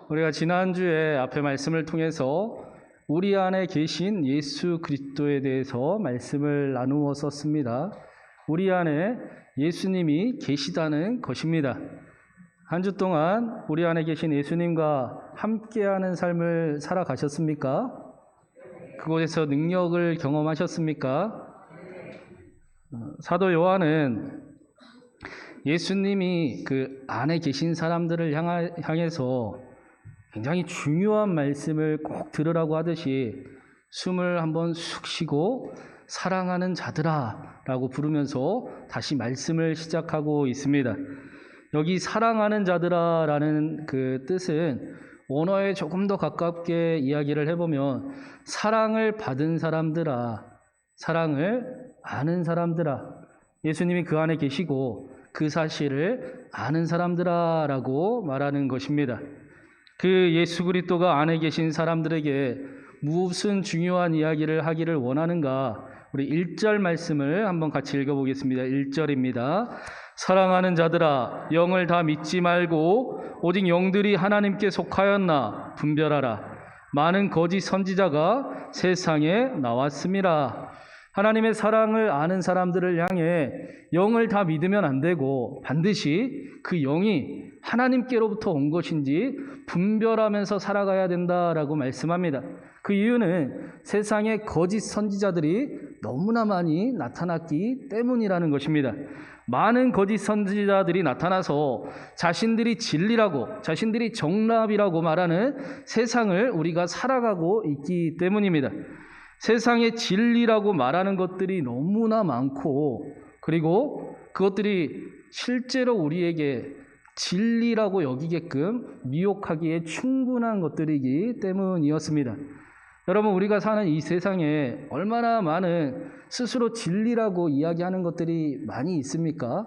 우리가 지난주에 앞에 말씀을 통해서 우리 안에 계신 예수 그리스도에 대해서 말씀을 나누었었습니다. 우리 안에 예수님이 계시다는 것입니다. 한 주 동안 우리 안에 계신 예수님과 함께하는 삶을 살아가셨습니까? 그곳에서 능력을 경험하셨습니까? 사도 요한은 예수님이 그 안에 계신 사람들을 향해서 굉장히 중요한 말씀을 꼭 들으라고 하듯이 숨을 한번 쑥 쉬고 사랑하는 자들아 라고 부르면서 다시 말씀을 시작하고 있습니다. 여기 사랑하는 자들아 라는 그 뜻은 원어에 조금 더 가깝게 이야기를 해보면 사랑을 받은 사람들아, 사랑을 아는 사람들아, 예수님이 그 안에 계시고 그 사실을 아는 사람들아 라고 말하는 것입니다. 그 예수 그리스도가 안에 계신 사람들에게 무슨 중요한 이야기를 하기를 원하는가? 우리 1절 말씀을 한번 같이 읽어보겠습니다. 1절입니다. 사랑하는 자들아, 영을 다 믿지 말고 오직 영들이 하나님께 속하였나 분별하라. 많은 거짓 선지자가 세상에 나왔음이라. 하나님의 사랑을 아는 사람들을 향해 영을 다 믿으면 안 되고 반드시 그 영이 하나님께로부터 온 것인지 분별하면서 살아가야 된다라고 말씀합니다. 그 이유는 세상에 거짓 선지자들이 너무나 많이 나타났기 때문이라는 것입니다. 많은 거짓 선지자들이 나타나서 자신들이 진리라고, 자신들이 정답이라고 말하는 세상을 우리가 살아가고 있기 때문입니다. 세상에 진리라고 말하는 것들이 너무나 많고, 그리고 그것들이 실제로 우리에게 진리라고 여기게끔 미혹하기에 충분한 것들이기 때문이었습니다. 여러분, 우리가 사는 이 세상에 얼마나 많은 스스로 진리라고 이야기하는 것들이 많이 있습니까?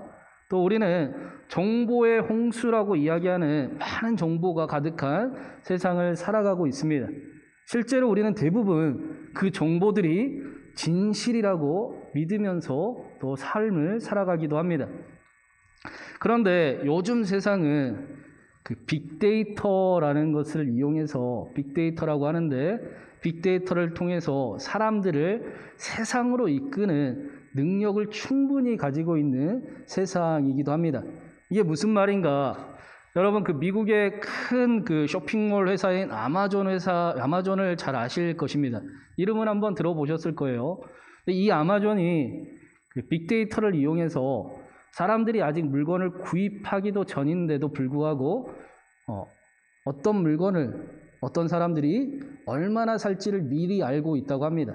또 우리는 정보의 홍수라고 이야기하는 많은 정보가 가득한 세상을 살아가고 있습니다. 실제로 우리는 대부분 그 정보들이 진실이라고 믿으면서 또 삶을 살아가기도 합니다. 그런데 요즘 세상은 그 빅데이터라는 것을 이용해서 빅데이터라고 하는데 빅데이터를 통해서 사람들을 세상으로 이끄는 능력을 충분히 가지고 있는 세상이기도 합니다. 이게 무슨 말인가? 여러분, 그 미국의 큰 그 쇼핑몰 회사인 아마존을 잘 아실 것입니다. 이름은 한번 들어보셨을 거예요. 이 아마존이 그 빅데이터를 이용해서 사람들이 아직 물건을 구입하기도 전인데도 불구하고 어떤 물건을 어떤 사람들이 얼마나 살지를 미리 알고 있다고 합니다.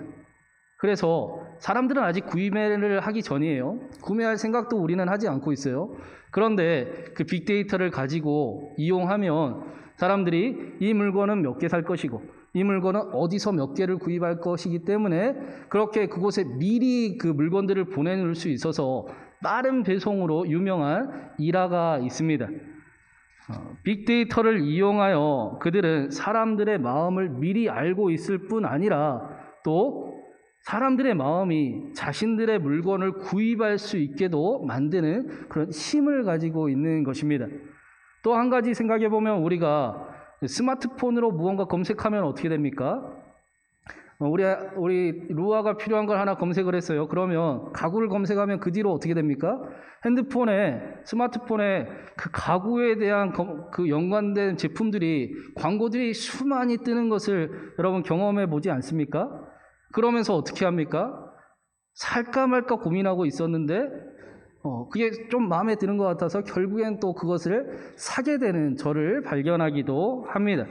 그래서 사람들은 아직 구매를 하기 전이에요. 구매할 생각도 우리는 하지 않고 있어요. 그런데 그 빅데이터를 가지고 이용하면 사람들이 이 물건은 몇 개 살 것이고 이 물건은 어디서 몇 개를 구입할 것이기 때문에 그렇게 그곳에 미리 그 물건들을 보내놓을 수 있어서 빠른 배송으로 유명한 일화가 있습니다. 빅데이터를 이용하여 그들은 사람들의 마음을 미리 알고 있을 뿐 아니라 또 사람들의 마음이 자신들의 물건을 구입할 수 있게도 만드는 그런 힘을 가지고 있는 것입니다. 또 한 가지 생각해 보면 우리가 스마트폰으로 무언가 검색하면 어떻게 됩니까? 우리 루아가 필요한 걸 하나 검색을 했어요. 그러면 가구를 검색하면 그 뒤로 어떻게 됩니까? 스마트폰에 그 가구에 대한 그 연관된 제품들이, 광고들이 수많이 뜨는 것을 여러분 경험해 보지 않습니까? 그러면서 어떻게 합니까? 살까 말까 고민하고 있었는데 그게 좀 마음에 드는 것 같아서 결국엔 또 그것을 사게 되는 저를 발견하기도 합니다.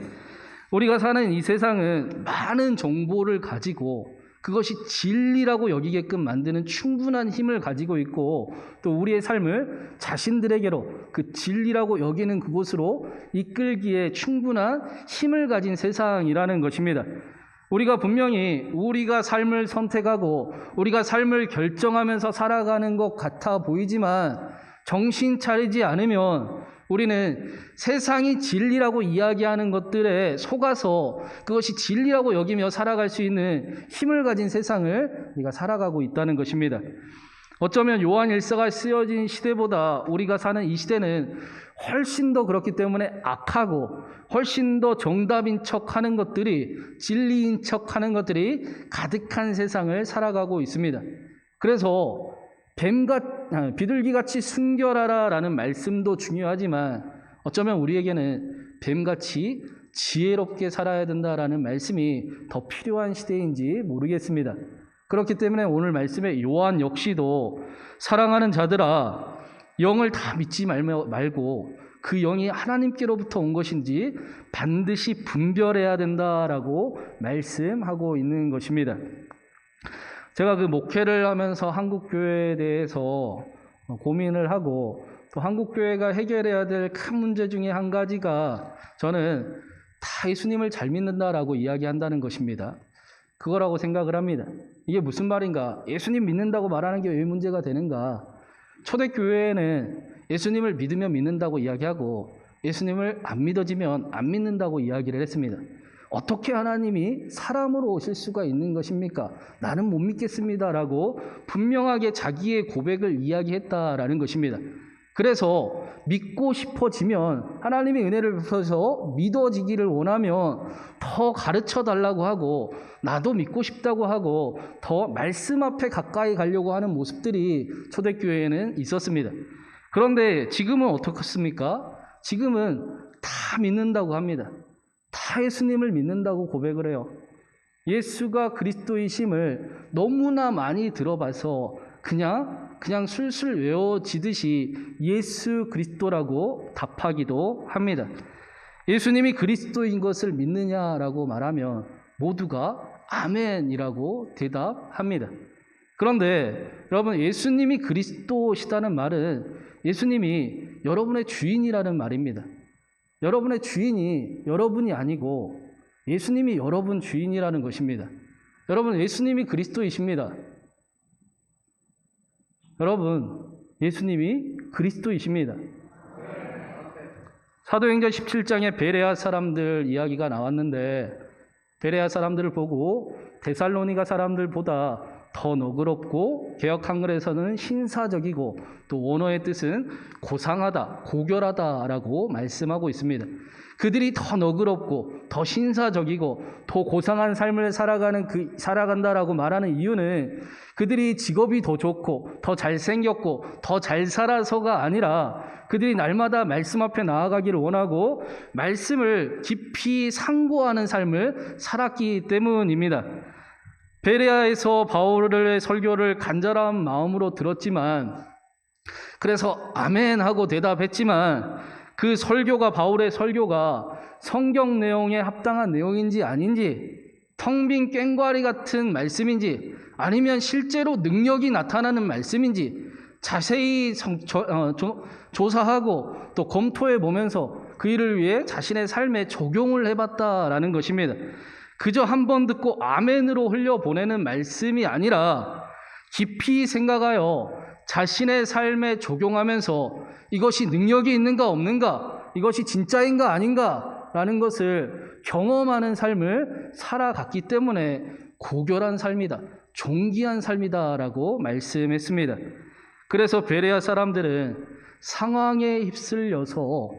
우리가 사는 이 세상은 많은 정보를 가지고 그것이 진리라고 여기게끔 만드는 충분한 힘을 가지고 있고 또 우리의 삶을 자신들에게로 그 진리라고 여기는 그곳으로 이끌기에 충분한 힘을 가진 세상이라는 것입니다. 우리가 분명히 우리가 삶을 선택하고 우리가 삶을 결정하면서 살아가는 것 같아 보이지만 정신 차리지 않으면 우리는 세상이 진리라고 이야기하는 것들에 속아서 그것이 진리라고 여기며 살아갈 수 있는 힘을 가진 세상을 우리가 살아가고 있다는 것입니다. 어쩌면 요한 일서가 쓰여진 시대보다 우리가 사는 이 시대는 훨씬 더 그렇기 때문에 악하고 훨씬 더 정답인 척하는 것들이, 진리인 척하는 것들이 가득한 세상을 살아가고 있습니다. 그래서 비둘기같이 순결하라라는 말씀도 중요하지만 어쩌면 우리에게는 뱀같이 지혜롭게 살아야 된다라는 말씀이 더 필요한 시대인지 모르겠습니다. 그렇기 때문에 오늘 말씀에 요한 역시도 사랑하는 자들아, 영을 다 믿지 말고 그 영이 하나님께로부터 온 것인지 반드시 분별해야 된다라고 말씀하고 있는 것입니다. 제가 그 목회를 하면서 한국교회에 대해서 고민을 하고 또 한국교회가 해결해야 될 큰 문제 중에 한 가지가 저는 다 예수님을 잘 믿는다라고 이야기한다는 것입니다. 그거라고 생각을 합니다. 이게 무슨 말인가? 예수님 믿는다고 말하는 게 왜 문제가 되는가? 초대교회에는 예수님을 믿으면 믿는다고 이야기하고 예수님을 안 믿어지면 안 믿는다고 이야기를 했습니다. 어떻게 하나님이 사람으로 오실 수가 있는 것입니까? 나는 못 믿겠습니다라고 분명하게 자기의 고백을 이야기했다라는 것입니다. 그래서 믿고 싶어지면 하나님의 은혜를 베풀어서 믿어지기를 원하면 더 가르쳐 달라고 하고 나도 믿고 싶다고 하고 더 말씀 앞에 가까이 가려고 하는 모습들이 초대교회에는 있었습니다. 그런데 지금은 어떻습니까? 지금은 다 믿는다고 합니다. 다 예수님을 믿는다고 고백을 해요. 예수가 그리스도이심을 너무나 많이 들어봐서 그냥 술술 외워지듯이 예수 그리스도라고 답하기도 합니다. 예수님이 그리스도인 것을 믿느냐라고 말하면 모두가 아멘이라고 대답합니다. 그런데 여러분, 예수님이 그리스도시다는 말은 예수님이 여러분의 주인이라는 말입니다. 여러분의 주인이 여러분이 아니고 예수님이 여러분 주인이라는 것입니다. 여러분, 예수님이 그리스도이십니다. 여러분, 예수님이 그리스도이십니다. 사도행전 17장에 베레아 사람들 이야기가 나왔는데 베레아 사람들을 보고 데살로니가 사람들보다 더 너그럽고 개역 한글에서는 신사적이고 또 원어의 뜻은 고상하다, 고결하다라고 말씀하고 있습니다. 그들이 더 너그럽고 더 신사적이고 더 고상한 삶을 살아간다라고 말하는 이유는 그들이 직업이 더 좋고 더 잘생겼고 더 잘 살아서가 아니라 그들이 날마다 말씀 앞에 나아가기를 원하고 말씀을 깊이 상고하는 삶을 살았기 때문입니다. 베레아에서 바울의 설교를 간절한 마음으로 들었지만 그래서 아멘 하고 대답했지만 그 설교가, 바울의 설교가 성경 내용에 합당한 내용인지 아닌지, 텅 빈 꽹과리 같은 말씀인지 아니면 실제로 능력이 나타나는 말씀인지 자세히 조사하고 또 검토해 보면서 그 일을 위해 자신의 삶에 적용을 해봤다라는 것입니다. 그저 한 번 듣고 아멘으로 흘려보내는 말씀이 아니라 깊이 생각하여 자신의 삶에 적용하면서 이것이 능력이 있는가 없는가, 이것이 진짜인가 아닌가 라는 것을 경험하는 삶을 살아갔기 때문에 고결한 삶이다, 존귀한 삶이다 라고 말씀했습니다. 그래서 베레아 사람들은 상황에 휩쓸려서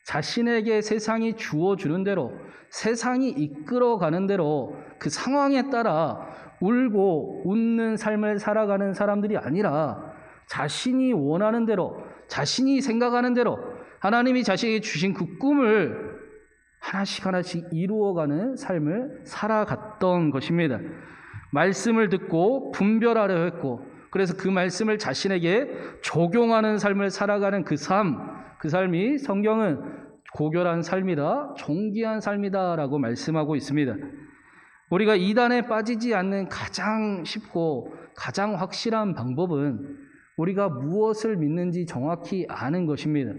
자신에게 세상이 주어주는 대로, 세상이 이끌어가는 대로 그 상황에 따라 울고 웃는 삶을 살아가는 사람들이 아니라 자신이 원하는 대로, 자신이 생각하는 대로 하나님이 자신에게 주신 그 꿈을 하나씩 이루어가는 삶을 살아갔던 것입니다. 말씀을 듣고 분별하려 했고, 그래서 그 말씀을 자신에게 적용하는 삶을 살아가는 그 삶이 성경은 고결한 삶이다, 존귀한 삶이다 라고 말씀하고 있습니다. 우리가 이단에 빠지지 않는 가장 쉽고 가장 확실한 방법은 우리가 무엇을 믿는지 정확히 아는 것입니다.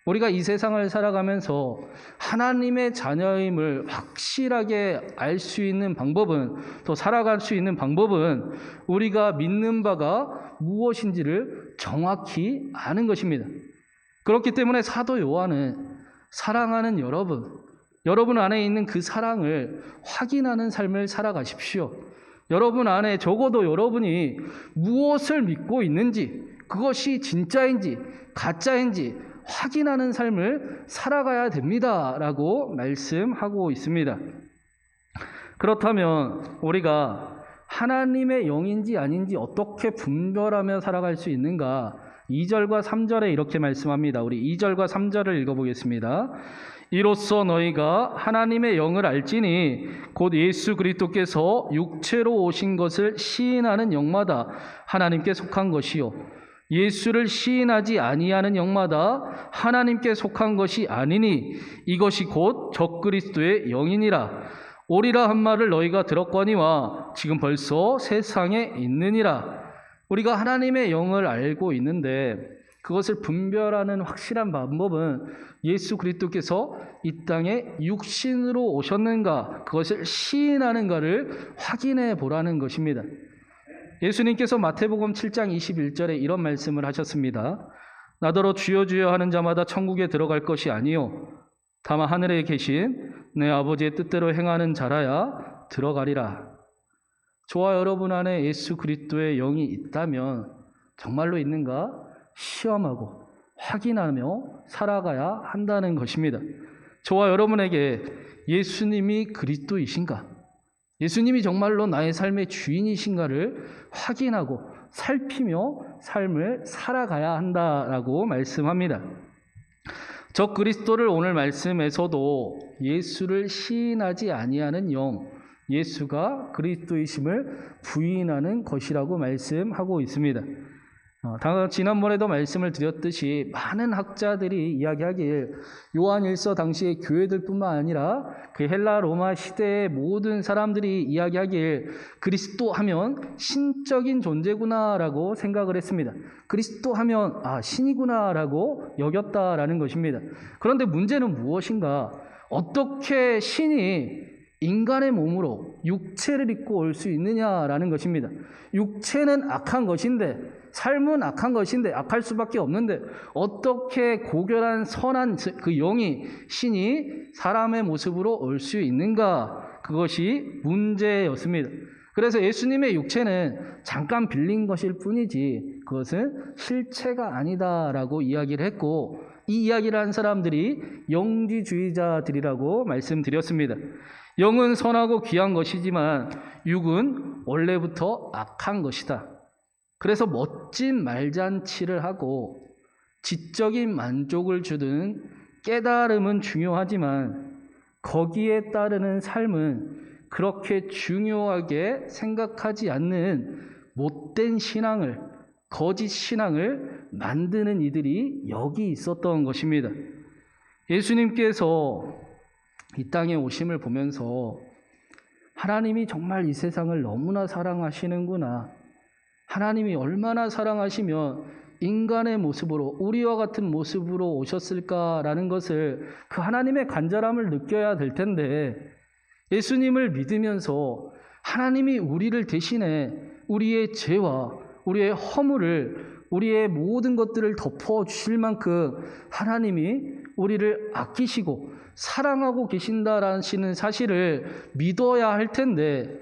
우리가 이 세상을 살아가면서 하나님의 자녀임을 확실하게 알 수 있는 방법은, 또 살아갈 수 있는 방법은 우리가 믿는 바가 무엇인지를 정확히 아는 것입니다. 그렇기 때문에 사도 요한은 사랑하는 여러분 안에 있는 그 사랑을 확인하는 삶을 살아가십시오. 여러분 안에 적어도 여러분이 무엇을 믿고 있는지, 그것이 진짜인지 가짜인지 확인하는 삶을 살아가야 됩니다라고 말씀하고 있습니다. 그렇다면 우리가 하나님의 영인지 아닌지 어떻게 분별하며 살아갈 수 있는가? 2절과 3절에 이렇게 말씀합니다. 우리 2절과 3절을 읽어보겠습니다. 이로써 너희가 하나님의 영을 알지니 곧 예수 그리스도께서 육체로 오신 것을 시인하는 영마다 하나님께 속한 것이요 예수를 시인하지 아니하는 영마다 하나님께 속한 것이 아니니 이것이 곧 적그리스도의 영이니라. 오리라 한 말을 너희가 들었거니와 지금 벌써 세상에 있느니라. 우리가 하나님의 영을 알고 있는데 그것을 분별하는 확실한 방법은 예수 그리스도께서 이 땅에 육신으로 오셨는가, 그것을 시인하는가를 확인해 보라는 것입니다. 예수님께서 마태복음 7장 21절에 이런 말씀을 하셨습니다. 나더러 주여 주여 하는 자마다 천국에 들어갈 것이 아니요 다만 하늘에 계신 내 아버지의 뜻대로 행하는 자라야 들어가리라. 저와 여러분 안에 예수 그리스도의 영이 있다면 정말로 있는가 시험하고 확인하며 살아가야 한다는 것입니다. 저와 여러분에게 예수님이 그리스도이신가? 예수님이 정말로 나의 삶의 주인이신가를 확인하고 살피며 삶을 살아가야 한다라고 말씀합니다. 저 그리스도를 오늘 말씀에서도 예수를 시인하지 아니하는 영, 예수가 그리스도이심을 부인하는 것이라고 말씀하고 있습니다. 지난번에도 말씀을 드렸듯이 많은 학자들이 이야기하길 요한일서 당시의 교회들뿐만 아니라 그 헬라 로마 시대의 모든 사람들이 이야기하길 그리스도 하면 신적인 존재구나라고 생각을 했습니다. 그리스도 하면 신이구나라고 여겼다라는 것입니다. 그런데 문제는 무엇인가? 어떻게 신이 인간의 몸으로 육체를 입고 올 수 있느냐라는 것입니다. 육체는 악한 것인데, 삶은 악한 것인데, 악할 수밖에 없는데 어떻게 고결한 선한 그 영이, 신이 사람의 모습으로 올 수 있는가? 그것이 문제였습니다. 그래서 예수님의 육체는 잠깐 빌린 것일 뿐이지 그것은 실체가 아니다라고 이야기를 했고, 이 이야기를 한 사람들이 영지주의자들이라고 말씀드렸습니다. 영은 선하고 귀한 것이지만 육은 원래부터 악한 것이다. 그래서 멋진 말잔치를 하고 지적인 만족을 주는 깨달음은 중요하지만 거기에 따르는 삶은 그렇게 중요하게 생각하지 않는 못된 신앙을, 거짓 신앙을 만드는 이들이 여기 있었던 것입니다. 예수님께서 이 땅에 오심을 보면서 하나님이 정말 이 세상을 너무나 사랑하시는구나, 하나님이 얼마나 사랑하시면 인간의 모습으로, 우리와 같은 모습으로 오셨을까라는 것을, 그 하나님의 간절함을 느껴야 될 텐데, 예수님을 믿으면서 하나님이 우리를 대신해 우리의 죄와 우리의 허물을, 우리의 모든 것들을 덮어주실 만큼 하나님이 우리를 아끼시고 사랑하고 계신다라는 사실을 믿어야 할 텐데,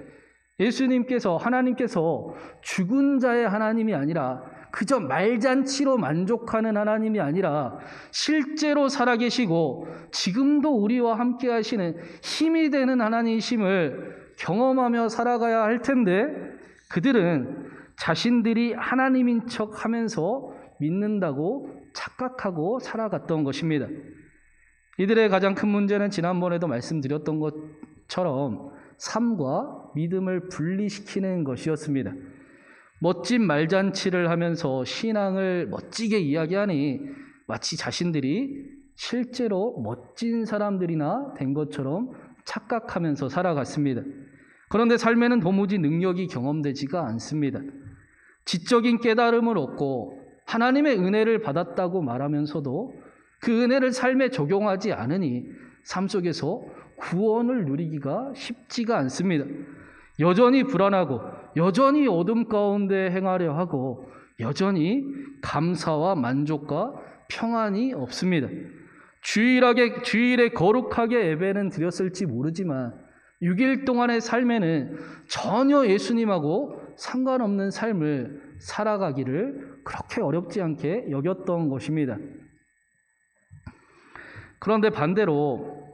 예수님께서, 하나님께서 죽은 자의 하나님이 아니라 그저 말잔치로 만족하는 하나님이 아니라 실제로 살아계시고 지금도 우리와 함께 하시는 힘이 되는 하나님이심을 경험하며 살아가야 할 텐데, 그들은 자신들이 하나님인 척 하면서 믿는다고 착각하고 살아갔던 것입니다. 이들의 가장 큰 문제는 지난번에도 말씀드렸던 것처럼 삶과 믿음을 분리시키는 것이었습니다. 멋진 말잔치를 하면서 신앙을 멋지게 이야기하니 마치 자신들이 실제로 멋진 사람들이나 된 것처럼 착각하면서 살아갔습니다. 그런데 삶에는 도무지 능력이 경험되지가 않습니다. 지적인 깨달음을 얻고 하나님의 은혜를 받았다고 말하면서도 그 은혜를 삶에 적용하지 않으니 삶 속에서 구원을 누리기가 쉽지가 않습니다. 여전히 불안하고 여전히 어둠 가운데 행하려 하고 여전히 감사와 만족과 평안이 없습니다. 주일에 거룩하게 예배는 드렸을지 모르지만 6일 동안의 삶에는 전혀 예수님하고 상관없는 삶을 살아가기를 그렇게 어렵지 않게 여겼던 것입니다. 그런데 반대로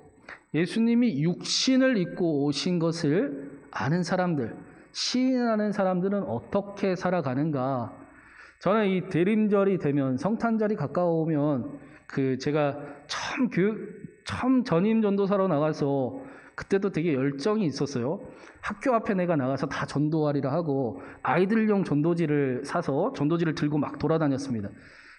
예수님이 육신을 입고 오신 것을 아는 사람들, 시인하는 사람들은 어떻게 살아가는가? 저는 이 대림절이 되면, 성탄절이 가까워오면 제가 처음 전임 전도사로 나가서 그때도 되게 열정이 있었어요. 학교 앞에 내가 나가서 다 전도하리라 하고 아이들용 전도지를 사서 전도지를 들고 막 돌아다녔습니다.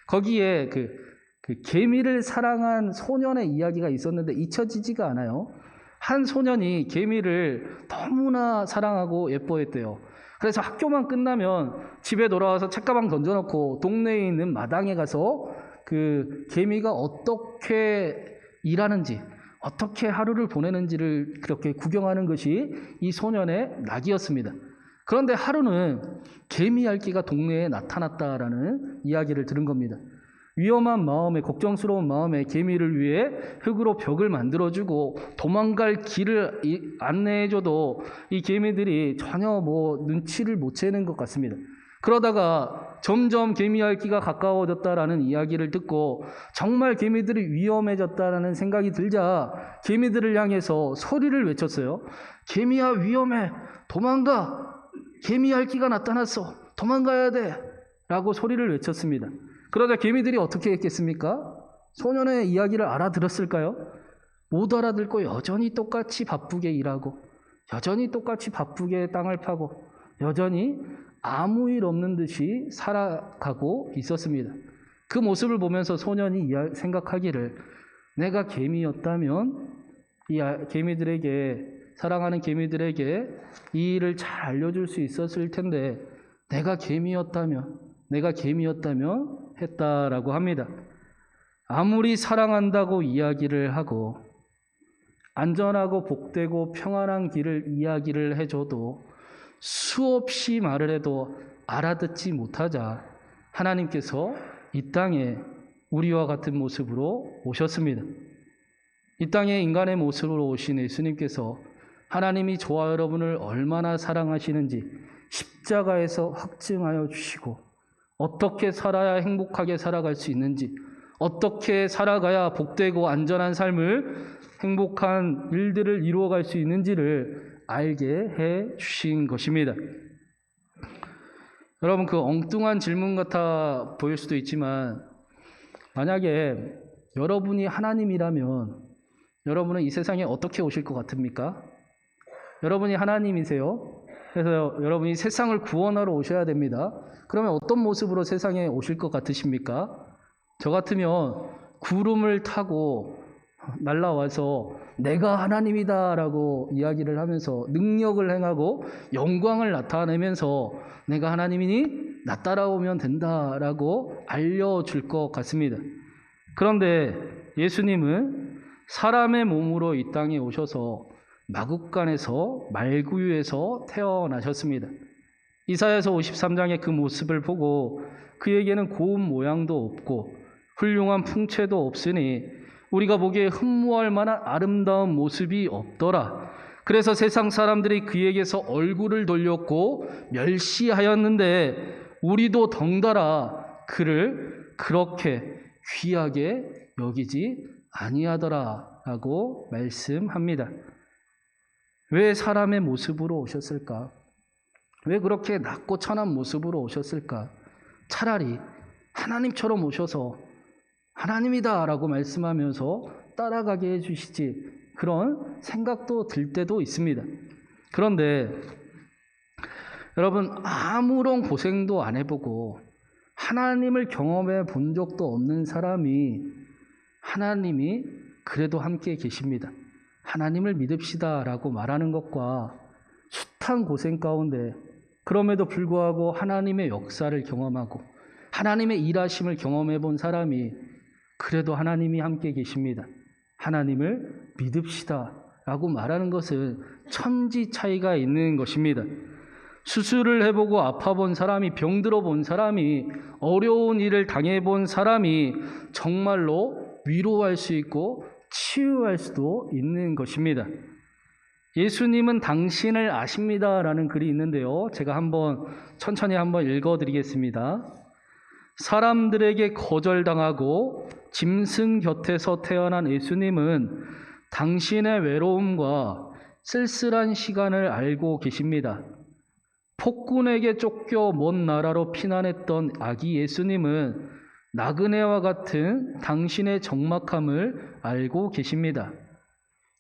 거기에 그 개미를 사랑한 소년의 이야기가 있었는데 잊혀지지가 않아요. 한 소년이 개미를 너무나 사랑하고 예뻐했대요. 그래서 학교만 끝나면 집에 돌아와서 책가방 던져놓고 동네에 있는 마당에 가서 그 개미가 어떻게 일하는지, 어떻게 하루를 보내는지를 그렇게 구경하는 것이 이 소년의 낙이었습니다. 그런데 하루는 개미 핥기가 동네에 나타났다라는 이야기를 들은 겁니다. 위험한 마음에, 걱정스러운 마음에 개미를 위해 흙으로 벽을 만들어주고 도망갈 길을 안내해줘도 이 개미들이 전혀 눈치를 못 채는 것 같습니다. 그러다가 점점 개미 핥기가 가까워졌다라는 이야기를 듣고 정말 개미들이 위험해졌다라는 생각이 들자 개미들을 향해서 소리를 외쳤어요. 개미야, 위험해, 도망가, 개미 핥기가 나타났어, 도망가야 돼 라고 소리를 외쳤습니다. 그러자 개미들이 어떻게 했겠습니까? 소년의 이야기를 알아들었을까요? 못 알아듣고 여전히 똑같이 바쁘게 일하고, 여전히 똑같이 바쁘게 땅을 파고, 여전히 아무 일 없는 듯이 살아가고 있었습니다. 그 모습을 보면서 소년이 생각하기를, 내가 개미였다면 이 사랑하는 개미들에게 이 일을 잘 알려줄 수 있었을 텐데 내가 개미였다면 했다라고 합니다. 아무리 사랑한다고 이야기를 하고 안전하고 복되고 평안한 길을 이야기를 해줘도 수없이 말을 해도 알아듣지 못하자 하나님께서 이 땅에 우리와 같은 모습으로 오셨습니다. 이 땅에 인간의 모습으로 오신 예수님께서 하나님이 저와 여러분을 얼마나 사랑하시는지 십자가에서 확증하여 주시고 어떻게 살아야 행복하게 살아갈 수 있는지, 어떻게 살아가야 복되고 안전한 삶을, 행복한 일들을 이루어갈 수 있는지를 알게 해 주신 것입니다. 여러분, 그 엉뚱한 질문 같아 보일 수도 있지만 만약에 여러분이 하나님이라면 여러분은 이 세상에 어떻게 오실 것 같습니까? 여러분이 하나님이세요. 그래서 여러분이 세상을 구원하러 오셔야 됩니다. 그러면 어떤 모습으로 세상에 오실 것 같으십니까? 저 같으면 구름을 타고 날아와서 내가 하나님이다 라고 이야기를 하면서 능력을 행하고 영광을 나타내면서 내가 하나님이니 나 따라오면 된다라고 알려줄 것 같습니다. 그런데 예수님은 사람의 몸으로 이 땅에 오셔서 마국간에서 말구유에서 태어나셨습니다. 이사야서 53장의 그 모습을 보고 그에게는 고운 모양도 없고 훌륭한 풍채도 없으니 우리가 보기에 흠모할 만한 아름다운 모습이 없더라. 그래서 세상 사람들이 그에게서 얼굴을 돌렸고 멸시하였는데 우리도 덩달아 그를 그렇게 귀하게 여기지 아니하더라 라고 말씀합니다. 왜 사람의 모습으로 오셨을까? 왜 그렇게 낮고 천한 모습으로 오셨을까? 차라리 하나님처럼 오셔서 하나님이다 라고 말씀하면서 따라가게 해주시지, 그런 생각도 들 때도 있습니다. 그런데 여러분, 아무런 고생도 안 해보고 하나님을 경험해 본 적도 없는 사람이 하나님이 그래도 함께 계십니다, 하나님을 믿읍시다 라고 말하는 것과 숱한 고생 가운데 그럼에도 불구하고 하나님의 역사를 경험하고 하나님의 일하심을 경험해 본 사람이 그래도 하나님이 함께 계십니다, 하나님을 믿읍시다 라고 말하는 것은 천지 차이가 있는 것입니다. 수술을 해보고 아파본 사람이, 병들어 본 사람이, 어려운 일을 당해본 사람이 정말로 위로할 수 있고 치유할 수도 있는 것입니다. 예수님은 당신을 아십니다라는 글이 있는데요. 제가 천천히 한번 읽어드리겠습니다. 사람들에게 거절당하고 짐승 곁에서 태어난 예수님은 당신의 외로움과 쓸쓸한 시간을 알고 계십니다. 폭군에게 쫓겨 먼 나라로 피난했던 아기 예수님은 나그네와 같은 당신의 적막함을 알고 계십니다.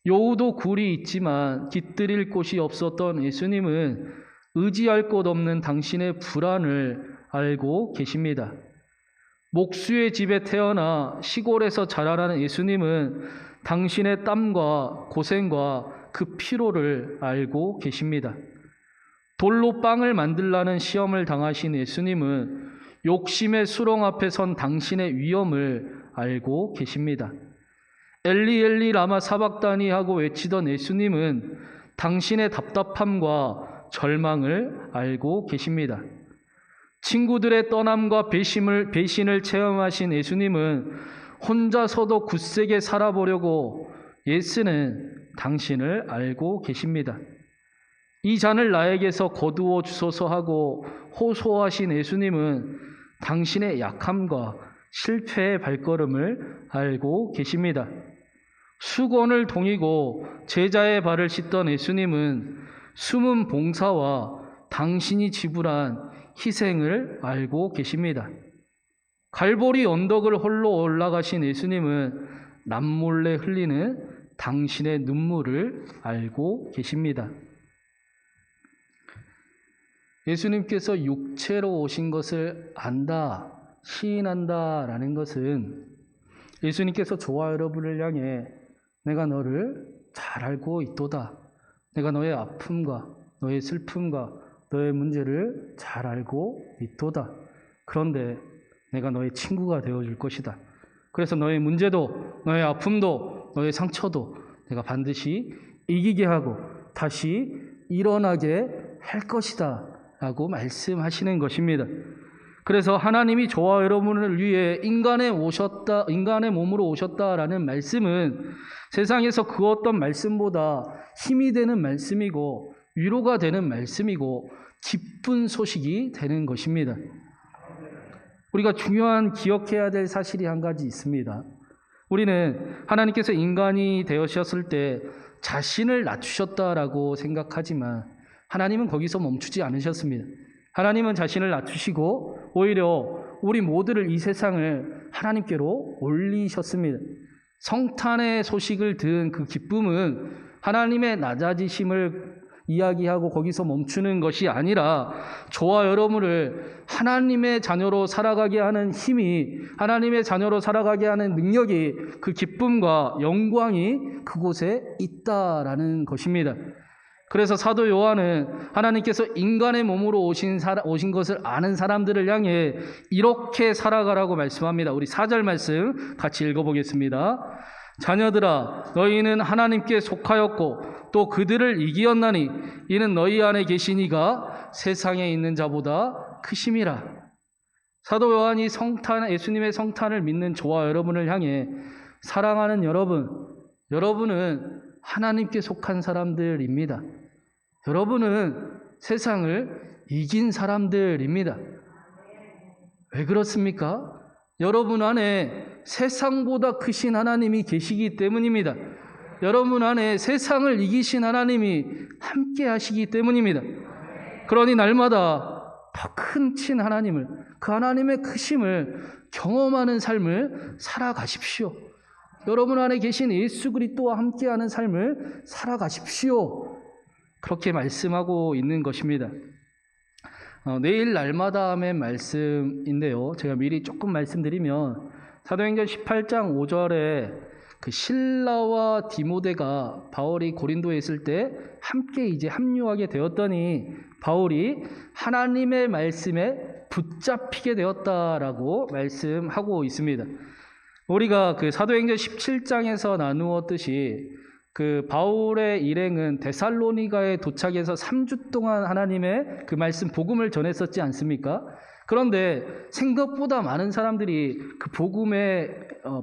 여우도 굴이 있지만 깃들일 곳이 없었던 예수님은 의지할 곳 없는 당신의 불안을 알고 계십니다. 목수의 집에 태어나 시골에서 자라나는 예수님은 당신의 땀과 고생과 그 피로를 알고 계십니다. 돌로 빵을 만들라는 시험을 당하신 예수님은 욕심의 수렁 앞에 선 당신의 위험을 알고 계십니다. 엘리 엘리 라마 사박다니 하고 외치던 예수님은 당신의 답답함과 절망을 알고 계십니다. 친구들의 떠남과 배신을 체험하신 예수님은 혼자서도 굳세게 살아보려고 애쓰는 당신을 알고 계십니다. 이 잔을 나에게서 거두어 주소서 하고 호소하신 예수님은 당신의 약함과 실패의 발걸음을 알고 계십니다. 수건을 동이고 제자의 발을 씻던 예수님은 숨은 봉사와 당신이 지불한 희생을 알고 계십니다. 갈보리 언덕을 홀로 올라가신 예수님은 남몰래 흘리는 당신의 눈물을 알고 계십니다. 예수님께서 육체로 오신 것을 안다, 시인한다라는 것은 예수님께서 저와 여러분을 향해 내가 너를 잘 알고 있도다. 내가 너의 아픔과 너의 슬픔과 너의 문제를 잘 알고 있도다. 그런데 내가 너의 친구가 되어줄 것이다. 그래서 너의 문제도, 너의 아픔도, 너의 상처도 내가 반드시 이기게 하고 다시 일어나게 할 것이다 라고 말씀하시는 것입니다. 그래서 하나님이 저와 여러분을 위해 인간의 몸으로 오셨다라는 말씀은 세상에서 그 어떤 말씀보다 힘이 되는 말씀이고 위로가 되는 말씀이고 기쁜 소식이 되는 것입니다. 우리가 중요한 기억해야 될 사실이 한 가지 있습니다. 우리는 하나님께서 인간이 되으셨을 때 자신을 낮추셨다라고 생각하지만 하나님은 거기서 멈추지 않으셨습니다. 하나님은 자신을 낮추시고 오히려 우리 모두를 이 세상을 하나님께로 올리셨습니다. 성탄의 소식을 들은 그 기쁨은 하나님의 낮아지심을 이야기하고 거기서 멈추는 것이 아니라 저와 여러분을 하나님의 자녀로 살아가게 하는 힘이, 하나님의 자녀로 살아가게 하는 능력이, 그 기쁨과 영광이 그곳에 있다라는 것입니다. 그래서 사도 요한은 하나님께서 인간의 몸으로 오신 것을 아는 사람들을 향해 이렇게 살아가라고 말씀합니다. 우리 4절 말씀 같이 읽어보겠습니다. 자녀들아, 너희는 하나님께 속하였고 또 그들을 이기었나니 이는 너희 안에 계시니가 세상에 있는 자보다 크심이라. 사도 요한이 예수님의 성탄을 믿는 저와 여러분을 향해 사랑하는 여러분은 하나님께 속한 사람들입니다. 여러분은 세상을 이긴 사람들입니다. 왜 그렇습니까? 여러분 안에 세상보다 크신 하나님이 계시기 때문입니다. 여러분 안에 세상을 이기신 하나님이 함께 하시기 때문입니다. 그러니 날마다 더 크신 하나님을, 그 하나님의 크심을 경험하는 삶을 살아가십시오. 여러분 안에 계신 예수 그리스도와 함께하는 삶을 살아가십시오. 그렇게 말씀하고 있는 것입니다. 내일 날마다의 말씀인데요. 제가 미리 조금 말씀드리면 사도행전 18장 5절에 그 실라와 디모데가 바울이 고린도에 있을 때 함께 이제 합류하게 되었더니 바울이 하나님의 말씀에 붙잡히게 되었다라고 말씀하고 있습니다. 우리가 그 사도행전 17장에서 나누었듯이 그 바울의 일행은 데살로니가에 도착해서 3주 동안 하나님의 그 말씀 복음을 전했었지 않습니까? 그런데 생각보다 많은 사람들이 그 복음에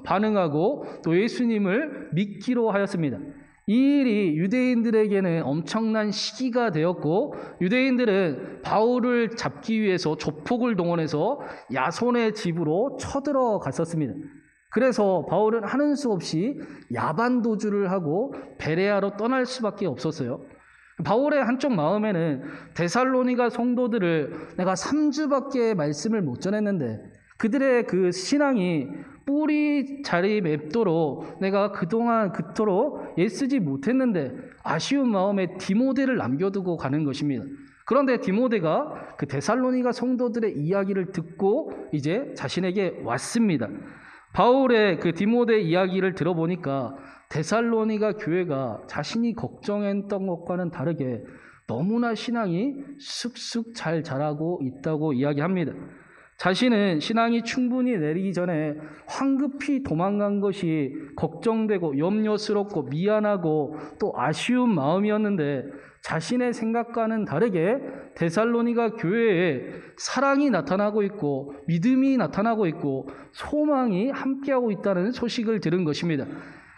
반응하고 또 예수님을 믿기로 하였습니다. 이 일이 유대인들에게는 엄청난 시기가 되었고, 유대인들은 바울을 잡기 위해서 조폭을 동원해서 야손의 집으로 쳐들어갔었습니다. 그래서 바울은 하는 수 없이 야반 도주를 하고 베레아로 떠날 수밖에 없었어요. 바울의 한쪽 마음에는 데살로니가 성도들을 내가 3주밖에 말씀을 못 전했는데 그들의 그 신앙이 뿌리 자리 맺도록 내가 그동안 그토록 애쓰지 못했는데 아쉬운 마음에 디모데를 남겨두고 가는 것입니다. 그런데 디모데가 그 데살로니가 성도들의 이야기를 듣고 이제 자신에게 왔습니다. 바울의 그 디모데 이야기를 들어보니까 데살로니가 교회가 자신이 걱정했던 것과는 다르게 너무나 신앙이 쑥쑥 잘 자라고 있다고 이야기합니다. 자신은 신앙이 충분히 내리기 전에 황급히 도망간 것이 걱정되고 염려스럽고 미안하고 또 아쉬운 마음이었는데 자신의 생각과는 다르게 데살로니가 교회에 사랑이 나타나고 있고 믿음이 나타나고 있고 소망이 함께하고 있다는 소식을 들은 것입니다.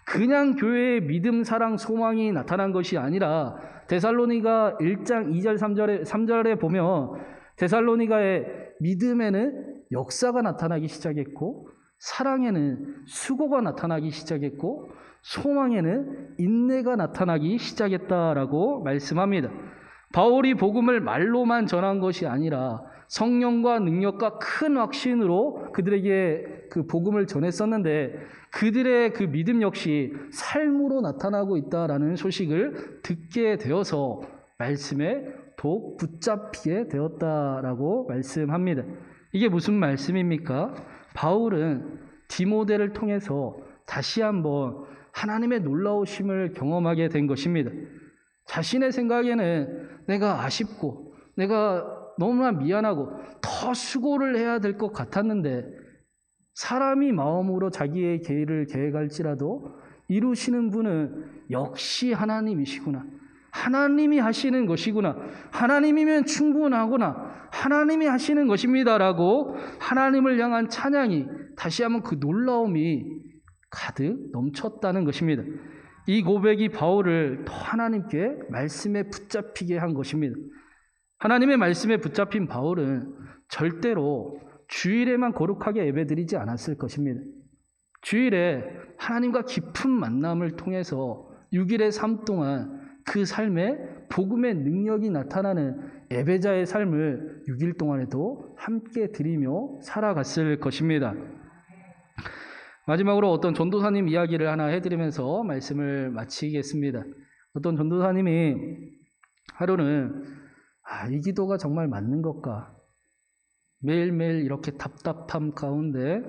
그냥 교회에 믿음, 사랑, 소망이 나타난 것이 아니라 데살로니가 1장 2절 3절에 보면 데살로니가의 믿음에는 역사가 나타나기 시작했고 사랑에는 수고가 나타나기 시작했고 소망에는 인내가 나타나기 시작했다라고 말씀합니다. 바울이 복음을 말로만 전한 것이 아니라 성령과 능력과 큰 확신으로 그들에게 그 복음을 전했었는데 그들의 그 믿음 역시 삶으로 나타나고 있다라는 소식을 듣게 되어서 말씀에 더욱 붙잡히게 되었다라고 말씀합니다. 이게 무슨 말씀입니까? 바울은 디모데를 통해서 다시 한번 하나님의 놀라우심을 경험하게 된 것입니다. 자신의 생각에는 내가 아쉽고 내가 너무나 미안하고 더 수고를 해야 될 것 같았는데 사람이 마음으로 자기의 길을 계획할지라도 이루시는 분은 역시 하나님이시구나. 하나님이 하시는 것이구나. 하나님이면 충분하구나. 하나님이 하시는 것입니다라고 하나님을 향한 찬양이 다시 한번 그 놀라움이 가득 넘쳤다는 것입니다. 이 고백이 바울을 더 하나님께 말씀에 붙잡히게 한 것입니다. 하나님의 말씀에 붙잡힌 바울은 절대로 주일에만 거룩하게 예배드리지 않았을 것입니다. 주일에 하나님과 깊은 만남을 통해서 6일의 삶 동안 그 삶에 복음의 능력이 나타나는 예배자의 삶을 6일 동안에도 함께 드리며 살아갔을 것입니다. 마지막으로 어떤 전도사님 이야기를 하나 해드리면서 말씀을 마치겠습니다. 어떤 전도사님이 하루는 이 기도가 정말 맞는 것까? 매일매일 이렇게 답답함 가운데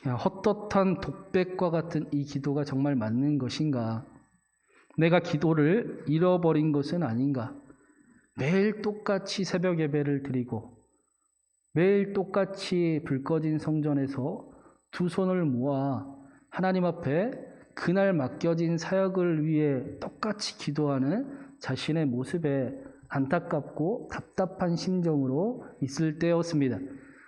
헛헛한 독백과 같은 이 기도가 정말 맞는 것인가? 내가 기도를 잃어버린 것은 아닌가? 매일 똑같이 새벽 예배를 드리고 매일 똑같이 불 꺼진 성전에서 두 손을 모아 하나님 앞에 그날 맡겨진 사역을 위해 똑같이 기도하는 자신의 모습에 안타깝고 답답한 심정으로 있을 때였습니다.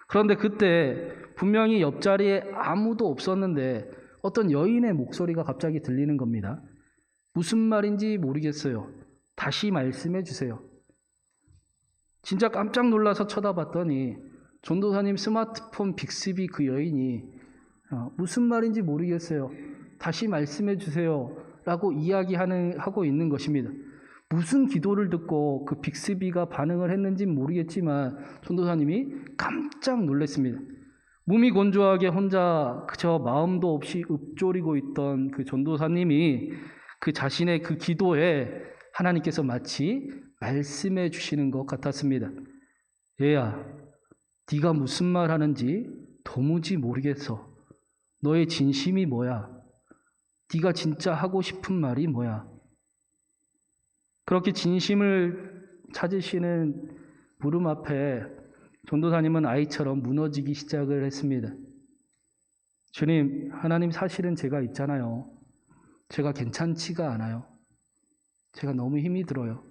그런데 그때 분명히 옆자리에 아무도 없었는데 어떤 여인의 목소리가 갑자기 들리는 겁니다. 무슨 말인지 모르겠어요. 다시 말씀해 주세요. 진짜 깜짝 놀라서 쳐다봤더니 전도사님 스마트폰 빅스비 그 여인이 무슨 말인지 모르겠어요. 다시 말씀해 주세요. 라고 하고 있는 것입니다. 무슨 기도를 듣고 그 빅스비가 반응을 했는지 모르겠지만 전도사님이 깜짝 놀랐습니다. 몸이 건조하게 혼자 그저 마음도 없이 읊조리고 있던 그 전도사님이 그 자신의 그 기도에 하나님께서 마치 말씀해 주시는 것 같았습니다. 얘야, 네가 무슨 말 하는지 도무지 모르겠어. 너의 진심이 뭐야? 네가 진짜 하고 싶은 말이 뭐야? 그렇게 진심을 찾으시는 부름 앞에 전도사님은 아이처럼 무너지기 시작을 했습니다. 주님, 하나님 사실은 제가 있잖아요. 제가 괜찮지가 않아요. 제가 너무 힘이 들어요.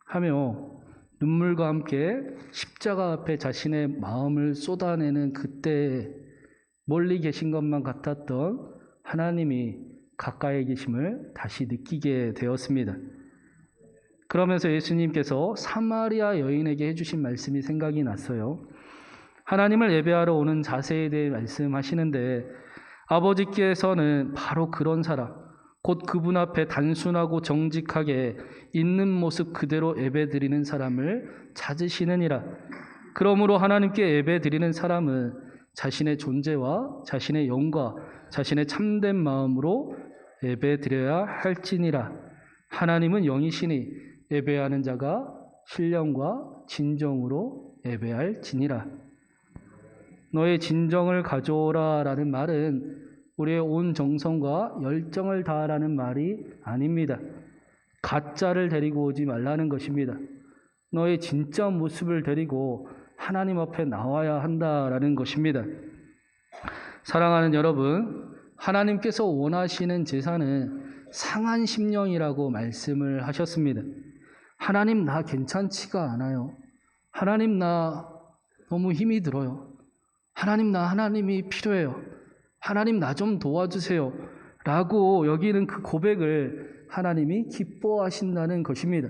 하며 눈물과 함께 십자가 앞에 자신의 마음을 쏟아내는 그때 멀리 계신 것만 같았던 하나님이 가까이 계심을 다시 느끼게 되었습니다. 그러면서 예수님께서 사마리아 여인에게 해주신 말씀이 생각이 났어요. 하나님을 예배하러 오는 자세에 대해 말씀하시는데 아버지께서는 바로 그런 사람, 곧 그분 앞에 단순하고 정직하게 있는 모습 그대로 예배드리는 사람을 찾으시느니라. 그러므로 하나님께 예배드리는 사람은 자신의 존재와 자신의 영과 자신의 참된 마음으로 예배드려야 할지니라. 하나님은 영이시니 예배하는 자가 신령과 진정으로 예배할지니라. 너의 진정을 가져오라 라는 말은 우리의 온 정성과 열정을 다하라는 말이 아닙니다. 가짜를 데리고 오지 말라는 것입니다. 너의 진짜 모습을 데리고 하나님 앞에 나와야 한다라는 것입니다. 사랑하는 여러분, 하나님께서 원하시는 제사는 상한 심령이라고 말씀을 하셨습니다. 하나님 나 괜찮지가 않아요. 하나님 나 너무 힘이 들어요. 하나님 나 하나님이 필요해요. 하나님 나 좀 도와주세요. 라고 여기는 그 고백을 하나님이 기뻐하신다는 것입니다.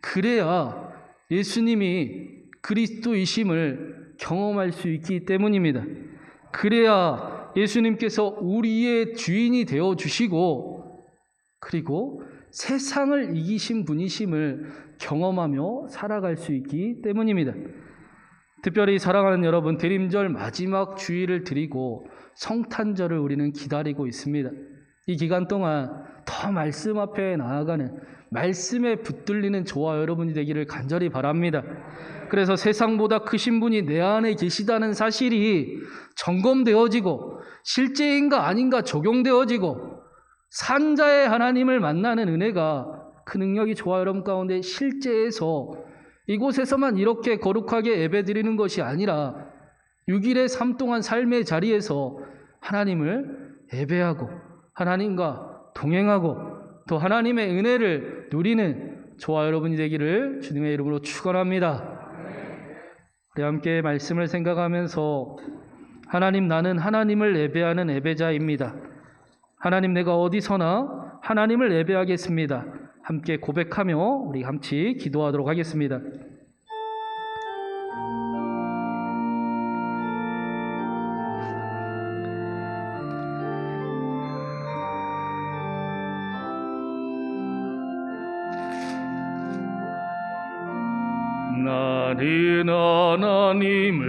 그래야 예수님이 그리스도이심을 경험할 수 있기 때문입니다. 그래야 예수님께서 우리의 주인이 되어 주시고 그리고 세상을 이기신 분이심을 경험하며 살아갈 수 있기 때문입니다. 특별히 사랑하는 여러분, 대림절 마지막 주일을 드리고 성탄절을 우리는 기다리고 있습니다. 이 기간 동안 더 말씀 앞에 나아가는, 말씀에 붙들리는 저와 여러분이 되기를 간절히 바랍니다. 그래서 세상보다 크신 분이 내 안에 계시다는 사실이 점검되어지고 실제인가 아닌가 적용되어지고 산자의 하나님을 만나는 은혜가, 그 능력이 저와 여러분 가운데 실제에서 이곳에서만 이렇게 거룩하게 예배드리는 것이 아니라 6일의 삶 동안 삶의 자리에서 하나님을 예배하고 하나님과 동행하고 또 하나님의 은혜를 누리는 저와 여러분이 되기를 주님의 이름으로 축원합니다. 우리 함께 말씀을 생각하면서 하나님, 나는 하나님을 예배하는 예배자입니다. 하나님, 내가 어디서나 하나님을 예배하겠습니다. 함께 고백하며 우리 같이 기도하도록 하겠습니다. 나는 하나님을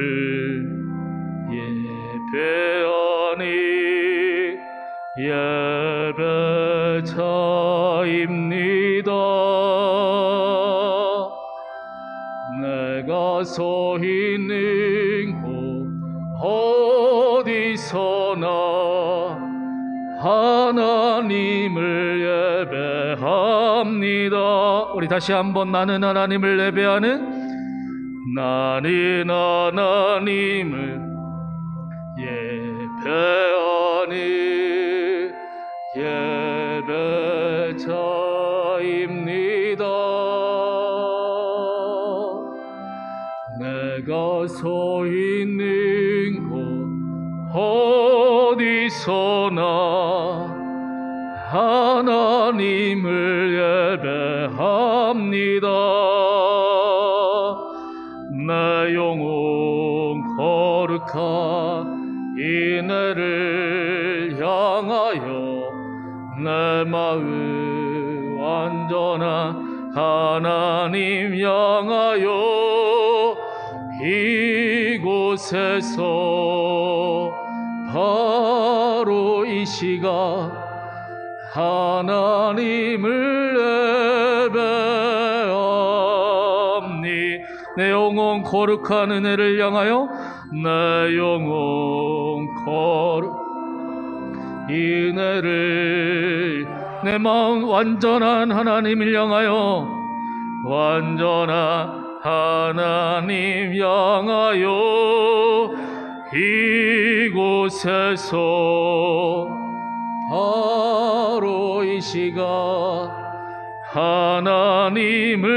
예배하니 예배자입니다. 내가 서 있는 곳 어디서나 하나님을 예배합니다. 우리 다시 한번, 나는 하나님을 예배하는, 나는 하나님을 예배하는 예배자입니다. 내가 서 있는 곳 어디서나 하나님을 예배합니다. 내 영혼 거룩한 이내를 향하여 내 마음 완전한 하나님 향하여 이곳에서 바로 이 시간 하나님을 예배합니. 내 영혼 거룩한 은혜를 향하여 내 영혼 거룩 은혜를, 내 마음 완전한 하나님을 향하여 완전한 하나님 향하여 이곳에서 바로 이 시간 하나님을